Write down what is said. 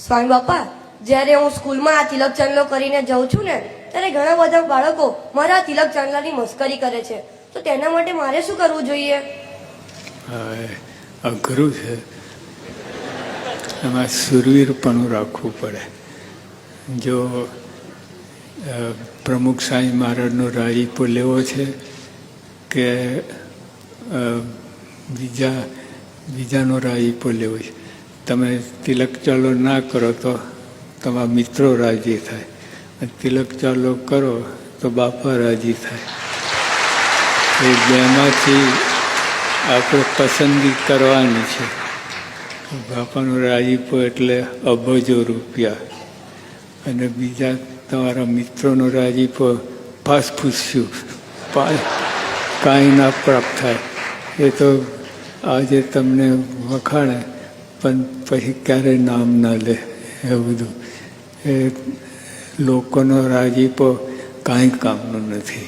સ્વામી બાપા, જ્યારે હું સ્કૂલમાં આ તિલક ચાંદલો કરીને જાઉં છું ને, ત્યારે ઘણા બધા બાળકો મારા તિલક ચાંદલાની મસ્કરી કરે છે. તો તેના માટે મારે શું કરવું જોઈએ? અઘરું છે. એમાં સુરવીરપણું રાખવું પડે. જો પ્રમુખ સાંઈ મહારાજનો રાજીપો લેવો છે કે બીજાનો રાજીપો લેવો છે. તમે તિલક ચાલો ના કરો તો તમારા મિત્રો રાજી થાય, તિલક ચાલો કરો તો બાપા રાજી થાય. એ બેમાંથી આપણે પસંદગી કરવાની છે. બાપાનો રાજીપો એટલે અબજો રૂપિયા, અને બીજા તમારા મિત્રોનો રાજીપો ફાસ ફૂસ્યું કાંઈ ના પ્રાપ્ત થાય. એ તો આજે તમને વખાણે પણ પછી ક્યારેય નામ ના લે. એ બધું એ લોકોનો રાજીપો કાંઈ કામનું નથી.